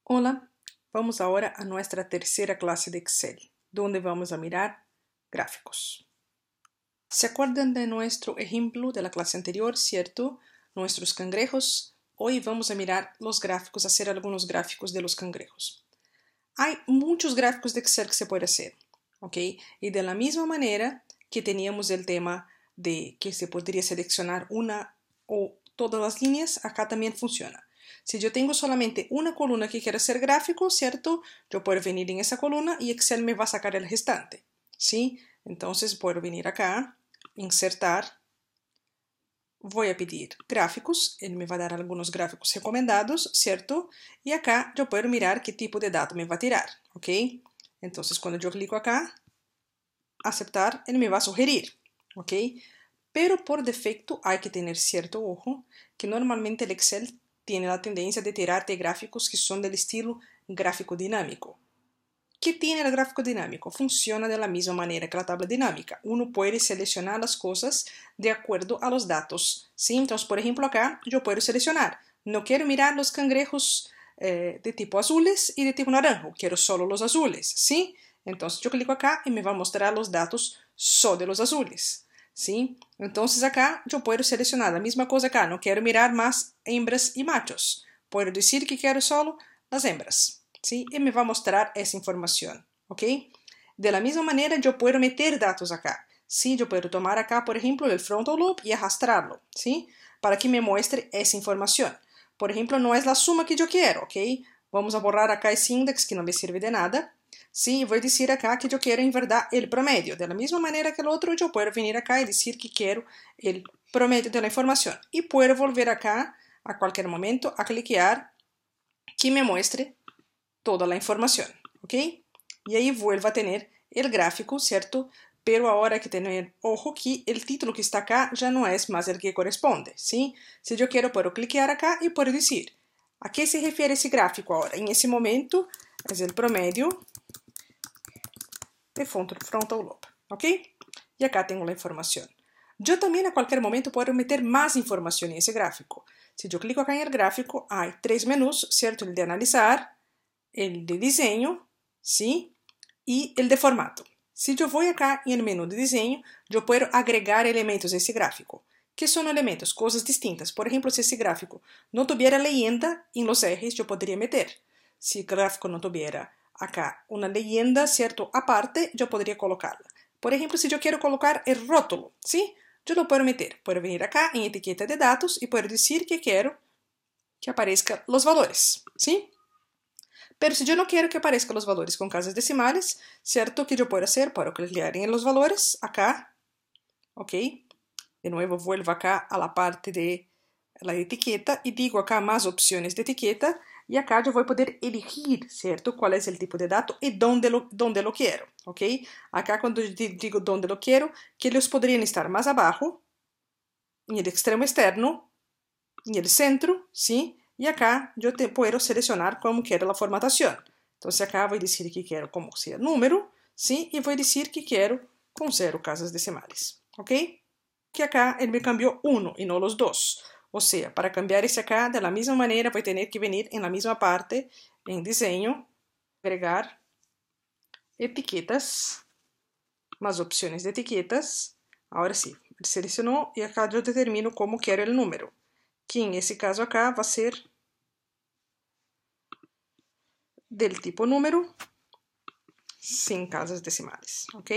Hola, vamos ahora a nuestra tercera clase de Excel, donde vamos a mirar gráficos. ¿Se acuerdan de nuestro ejemplo de la clase anterior, cierto? Nuestros cangrejos. Hoy vamos a mirar los gráficos, hacer algunos gráficos de los cangrejos. Hay muchos gráficos de Excel que se puede hacer, ¿ok? Y de la misma manera que teníamos el tema de que se podría seleccionar una o todas las líneas, acá también funciona. Si yo tengo solamente una columna que quiero hacer gráfico, ¿cierto? Yo puedo venir en esa columna y Excel me va a sacar el restante, ¿sí? Entonces puedo venir acá, insertar, voy a pedir gráficos, él me va a dar algunos gráficos recomendados, ¿cierto? Y acá yo puedo mirar qué tipo de dato me va a tirar, ¿ok? Entonces cuando yo clico acá, aceptar, él me va a sugerir, ¿ok? Pero por defecto hay que tener cierto ojo, que normalmente el Excel tiene la tendencia de tirarte gráficos que son del estilo gráfico dinámico. ¿Qué tiene el gráfico dinámico? Funciona de la misma manera que la tabla dinámica. Uno puede seleccionar las cosas de acuerdo a los datos, ¿sí? Entonces, por ejemplo, acá yo puedo seleccionar. No quiero mirar los cangrejos de tipo azules y de tipo naranjo. Quiero solo los azules, ¿sí? Entonces yo clico acá y me va a mostrar los datos solo de los azules, ¿sí? Entonces acá yo puedo seleccionar la misma cosa acá. No quiero mirar más hembras y machos. Puedo decir que quiero solo las hembras. ¿Sí? Y me va a mostrar esa información, ¿ok? De la misma manera yo puedo meter datos acá, ¿sí? Yo puedo tomar acá, por ejemplo, el frontal lobe y arrastrarlo, ¿sí? Para que me muestre esa información. Por ejemplo, no es la suma que yo quiero, ¿ok? Vamos a borrar acá ese index que no me sirve de nada, ¿sí? Voy a decir acá que yo quiero en verdad el promedio. De la misma manera que el otro, yo puedo venir acá y decir que quiero el promedio de la información. Y puedo volver acá a cualquier momento a cliquear que me muestre toda la información, ¿ok? Y ahí vuelvo a tener el gráfico, ¿cierto? Pero ahora hay que tener ojo que el título que está acá ya no es más el que corresponde, ¿sí? Si yo quiero, puedo cliquear acá y puedo decir, ¿a qué se refiere ese gráfico ahora? En ese momento es el promedio de frontal lobe, ¿ok? Y acá tengo la información. Yo también a cualquier momento puedo meter más información en ese gráfico. Si yo clico acá en el gráfico, hay tres menús, ¿cierto? El de analizar, el de diseño, ¿sí? Y el de formato. Si yo voy acá en el menú de diseño, yo puedo agregar elementos a ese gráfico. ¿Qué son elementos? Cosas distintas. Por ejemplo, si ese gráfico no tuviera leyenda en los ejes, yo podría meter. Si el gráfico no tuviera acá una leyenda, ¿cierto? Aparte, yo podría colocarla. Por ejemplo, si yo quiero colocar el rótulo, ¿sí? Yo lo puedo meter. Puedo venir acá en etiqueta de datos y puedo decir que quiero que aparezcan los valores, ¿sí? Pero si yo no quiero que aparezcan los valores con casas decimales, ¿cierto? Que yo puedo hacer para clicar en los valores, acá, ¿ok? De nuevo vuelvo acá a la parte de la etiqueta y digo acá más opciones de etiqueta y acá yo voy a poder elegir, ¿cierto? Cuál es el tipo de dato y dónde lo quiero, ¿ok? Acá cuando yo digo dónde lo quiero, que ellos podrían estar más abajo, en el extremo externo, en el centro, ¿sí? Y acá yo puedo seleccionar cómo quiero la formatación. Entonces acá voy a decir que quiero como sea número, ¿sí? Y voy a decir que quiero con 0 casas decimales, ¿ok? Que acá él me cambió 1 y no los 2. O sea, para cambiar ese acá, de la misma manera voy a tener que venir en la misma parte, en diseño, agregar etiquetas, más opciones de etiquetas. Ahora sí, seleccionó y acá yo determino cómo quiero el número, que en ese caso acá va a ser del tipo número sin casas decimales, ¿ok?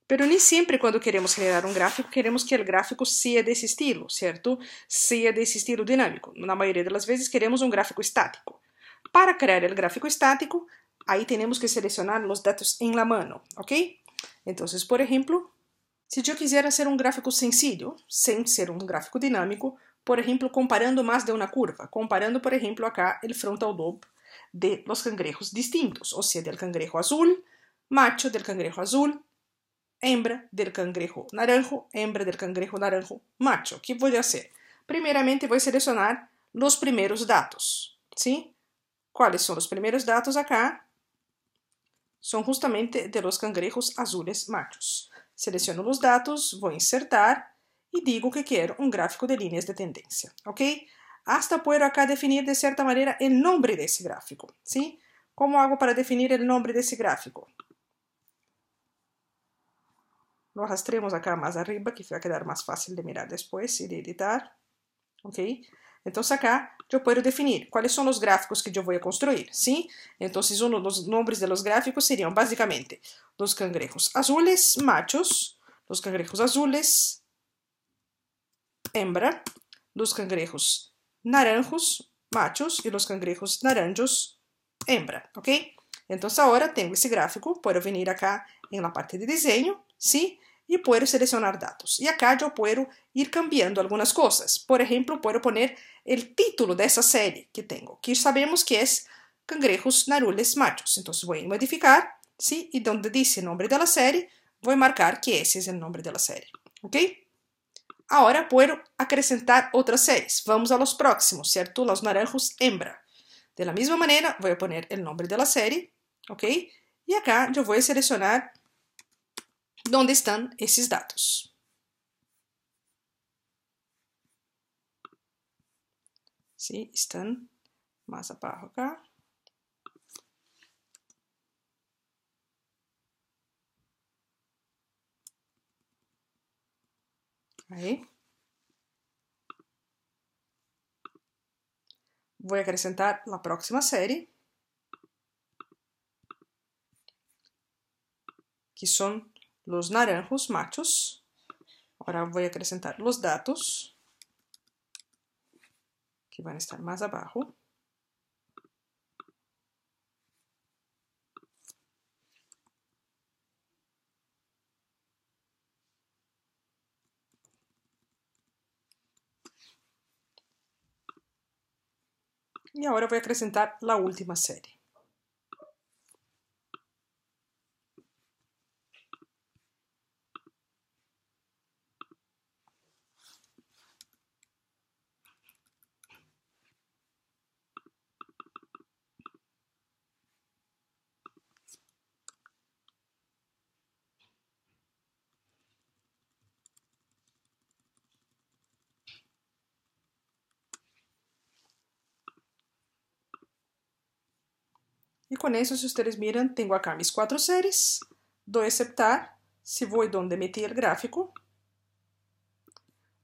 Pero ni siempre cuando queremos generar un gráfico, queremos que el gráfico sea de ese estilo, ¿cierto? Sea de ese estilo dinámico. La mayoría de las veces queremos un gráfico estático. Para crear el gráfico estático, ahí tenemos que seleccionar los datos en la mano, ¿ok? Entonces, por ejemplo, si yo quisiera hacer un gráfico sencillo, sin ser un gráfico dinámico, por ejemplo, comparando más de una curva, comparando, por ejemplo, acá el frontal lobe de los cangrejos distintos, o sea, del cangrejo azul, macho del cangrejo azul, hembra del cangrejo naranjo, hembra del cangrejo naranjo, macho. ¿Qué voy a hacer? Primeramente voy a seleccionar los primeros datos, ¿sí? ¿Cuáles son los primeros datos acá? Son justamente de los cangrejos azules machos. Selecciono los datos, voy a insertar y digo que quiero un gráfico de líneas de tendencia, ¿ok? hasta puedo acá definir de cierta manera el nombre de ese gráfico, ¿sí? ¿Cómo hago para definir el nombre de ese gráfico? Lo arrastremos acá más arriba, que va a quedar más fácil de mirar después y de editar. ¿Ok? Entonces acá yo puedo definir cuáles son los gráficos que yo voy a construir, ¿sí? Entonces uno de los nombres de los gráficos serían básicamente los cangrejos azules machos, los cangrejos azules hembra, los cangrejos naranjos machos y los cangrejos naranjos hembra, ¿ok? Entonces ahora tengo ese gráfico, puedo venir acá en la parte de diseño, ¿sí? Y puedo seleccionar datos. Y acá yo puedo ir cambiando algunas cosas. Por ejemplo, puedo poner el título de esa serie que tengo, que sabemos que es Cangrejos Narules Machos. Entonces voy a modificar, ¿sí? Y donde dice nombre de la serie, voy a marcar que ese es el nombre de la serie, ¿ok? Ahora puedo acrescentar otras series. Vamos a los próximos, ¿cierto? Los naranjos hembra. De la misma manera, voy a poner el nombre de la serie, ¿ok? Y acá yo voy a seleccionar dónde están esos datos. ¿Sí? Están más abajo acá. Ahí. Voy a acrescentar la próxima serie, que son los naranjos machos. Ahora voy a acrescentar los datos, que van a estar más abajo. Y ahora voy a acrescentar la última serie. Y con eso, si ustedes miran, tengo acá mis 4 series. Doy a aceptar. Si voy donde metí el gráfico,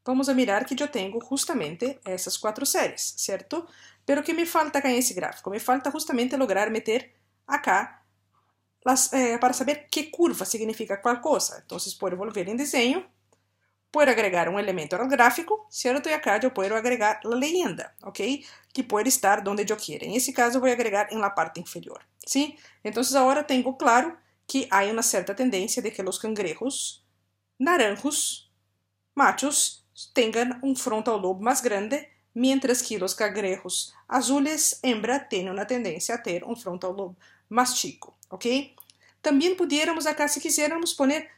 vamos a mirar que yo tengo justamente esas 4 series, ¿cierto? Pero ¿qué me falta acá en ese gráfico? Me falta justamente lograr meter acá para saber qué curva significa cuál cosa. Entonces puedo volver en diseño, puedo agregar un elemento al gráfico, ¿cierto? Y acá yo puedo agregar la leyenda, ¿ok? Que puede estar donde yo quiera. En ese caso voy a agregar en la parte inferior, ¿sí? Entonces ahora tengo claro que hay una cierta tendencia de que los cangrejos naranjos machos tengan un frontal lobe más grande, mientras que los cangrejos azules hembra tienen una tendencia a tener un frontal lobe más chico, ¿ok? También pudiéramos acá, si quisiéramos, poner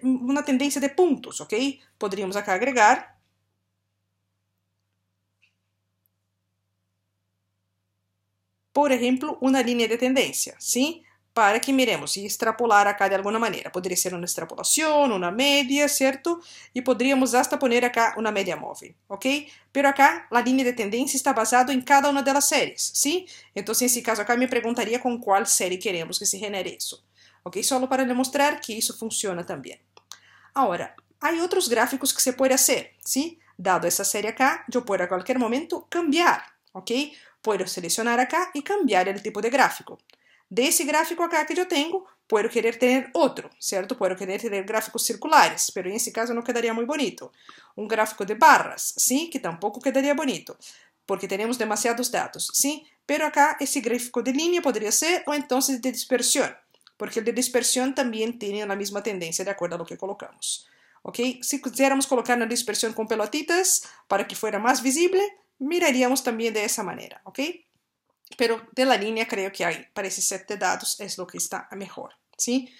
una tendencia de puntos, ¿ok? Podríamos acá agregar por ejemplo, una línea de tendencia, ¿sí? Para que miremos y extrapolar acá de alguna manera. Podría ser una extrapolación, una media, ¿cierto? Y podríamos hasta poner acá una media móvil, ¿ok? Pero acá la línea de tendencia está basada en cada una de las series, ¿sí? Entonces, en ese caso acá me preguntaría con cuál serie queremos que se genere eso, ¿ok? Solo para demostrar que eso funciona también. Ahora, hay otros gráficos que se puede hacer, ¿sí? Dado esa serie acá, yo puedo a cualquier momento cambiar, ¿ok? Puedo seleccionar acá y cambiar el tipo de gráfico. De ese gráfico acá que yo tengo, puedo querer tener otro, ¿cierto? Puedo querer tener gráficos circulares, pero en ese caso no quedaría muy bonito. Un gráfico de barras, ¿sí? Que tampoco quedaría bonito, porque tenemos demasiados datos, ¿sí? Pero acá ese gráfico de línea podría ser, o entonces de dispersión, porque el de dispersión también tiene la misma tendencia de acuerdo a lo que colocamos. ¿Ok? Si quisiéramos colocar una dispersión con pelotitas para que fuera más visible, miraríamos también de esa manera, ¿ok? Pero de la línea creo que hay para ese set de datos es lo que está mejor, ¿sí?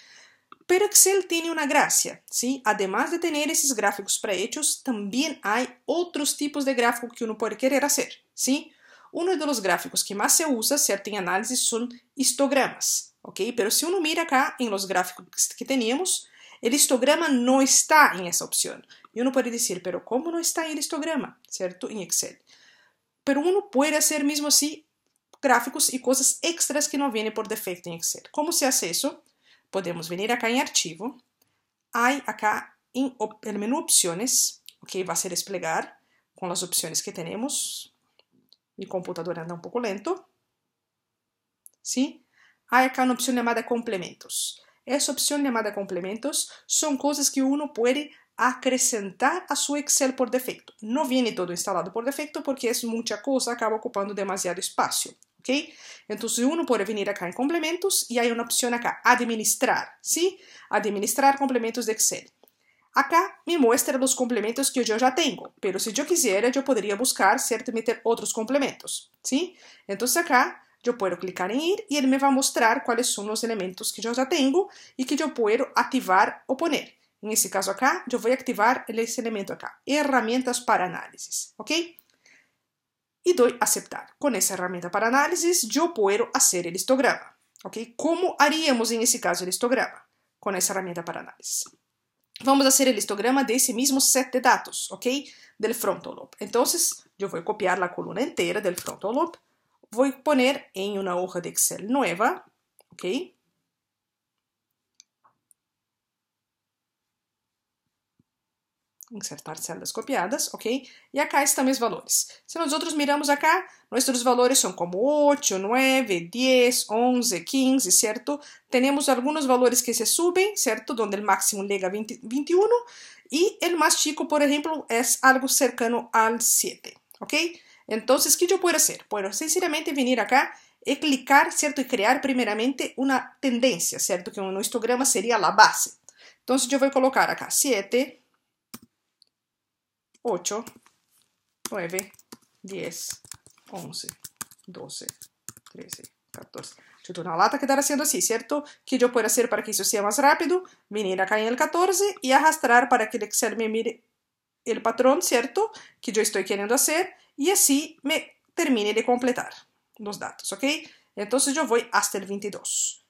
Pero Excel tiene una gracia, ¿sí? Además de tener esos gráficos prehechos, también hay otros tipos de gráficos que uno puede querer hacer, ¿sí? Uno de los gráficos que más se usa, ¿cierto? En análisis son histogramas, ¿ok? Pero si uno mira acá en los gráficos que teníamos, el histograma no está en esa opción. Y uno puede decir, pero ¿cómo no está en el histograma, ¿cierto? En Excel. pero uno puede hacer mismo así gráficos y cosas extras que no vienen por defecto en Excel. ¿Cómo se hace eso? Podemos venir acá en Archivo, hay acá en el menú Opciones, ok, va a ser desplegar con las opciones que tenemos. Mi computador anda un poco lento, ¿sí? Hay acá una opción llamada Complementos. Esa opción llamada Complementos son cosas que uno puede acrescentar a su Excel por defecto. No viene todo instalado por defecto porque es mucha cosa, acaba ocupando demasiado espacio, ¿ok? Entonces uno puede venir acá en Complementos y hay una opción acá, Administrar, ¿sí? Administrar complementos de Excel. Acá me muestra los complementos que yo ya tengo, pero si yo quisiera, yo podría buscar, ¿cierto? Meter otros complementos, ¿sí? Entonces acá yo puedo clicar en ir y él me va a mostrar cuáles son los elementos que yo ya tengo y que yo puedo activar o poner. En este caso acá, yo voy a activar ese elemento acá, herramientas para análisis, ¿ok? Y doy aceptar. Con esa herramienta para análisis, yo puedo hacer el histograma, ¿ok? ¿Cómo haríamos en ese caso el histograma? Con esa herramienta para análisis. Vamos a hacer el histograma de ese mismo set de datos, ¿ok? Del frontal lobe. Entonces, yo voy a copiar la columna entera del frontal lobe, voy a poner en una hoja de Excel nueva, ¿ok? Insertar celdas copiadas, ¿ok? Y acá están mis valores. Si nosotros miramos acá, nuestros valores son como 8, 9, 10, 11, 15, ¿cierto? Tenemos algunos valores que se suben, ¿cierto? Donde el máximo llega a 20, 21 y el más chico, por ejemplo, es algo cercano al 7, ¿ok? Entonces, ¿qué yo puedo hacer? Puedo sencillamente venir acá y clicar, ¿cierto? Y crear primeramente una tendencia, ¿cierto? Que un histograma sería la base. Entonces, yo voy a colocar acá 7, 8, 9, 10, 11, 12, 13, 14. Yo tengo una lata que estar haciendo así, ¿cierto? Que yo puedo hacer para que eso sea más rápido, venir acá en el 14 y arrastrar para que el Excel me mire el patrón, ¿cierto? Que yo estoy queriendo hacer y así me termine de completar los datos, ¿ok? Entonces yo voy hasta el 22.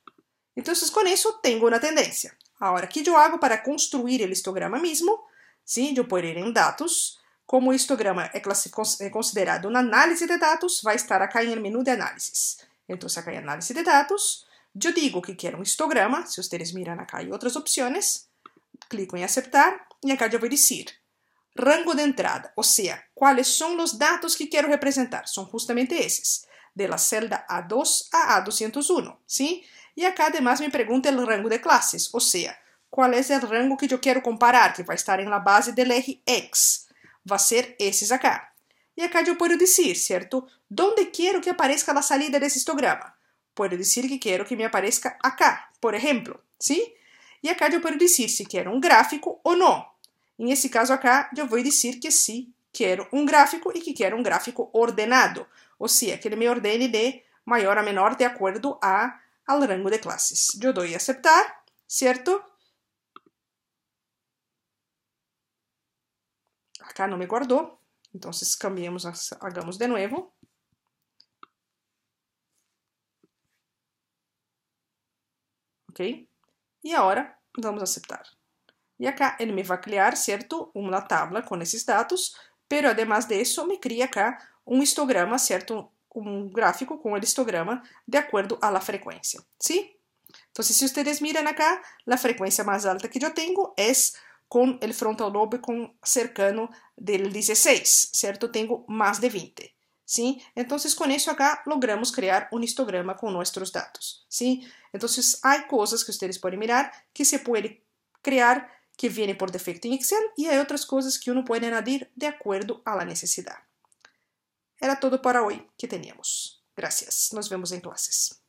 Entonces con eso tengo una tendencia. Ahora, ¿qué yo hago para construir el histograma mismo? ¿Sí? Yo puedo ir en datos, como el histograma es considerado un análisis de datos, va a estar acá en el menú de análisis. Entonces acá en análisis de datos, yo digo que quiero un histograma, si ustedes miran acá hay otras opciones, clico en aceptar y acá yo voy a decir rango de entrada, o sea, cuáles son los datos que quiero representar, son justamente esos, de la celda A2 a A201, ¿sí? Y acá además me pregunta el rango de clases, o sea, ¿cuál es el rango que yo quiero comparar? Que va a estar en la base del eje X. Va a ser ese acá. Y acá yo puedo decir, ¿cierto? ¿Dónde quiero que aparezca la salida de ese histograma? Puedo decir que quiero que me aparezca acá, por ejemplo, ¿sí? Y acá yo puedo decir si quiero un gráfico o no. En ese caso acá yo voy a decir que sí quiero un gráfico y que quiero un gráfico ordenado. O sea, que ele me ordene de mayor a menor de acuerdo al rango de clases. Yo doy a aceptar, ¿cierto? Acá no me guardó, entonces cambiemos, hagamos de nuevo. ¿Ok? Y ahora vamos a aceptar. Y acá él me va a crear, ¿cierto? Una tabla con esos datos, pero además de eso me crea acá un histograma, ¿cierto? Un gráfico con el histograma de acuerdo a la frecuencia, ¿sí? Entonces, si ustedes miran acá, la frecuencia más alta que yo tengo es con el frontal lobe cercano del 16, ¿cierto? Tengo más de 20, ¿sí? Entonces, con eso acá logramos crear un histograma con nuestros datos, ¿sí? Entonces, hay cosas que ustedes pueden mirar que se puede crear que viene por defecto en Excel y hay otras cosas que uno puede añadir de acuerdo a la necesidad. Era todo para hoy que teníamos. Gracias. Nos vemos en clases.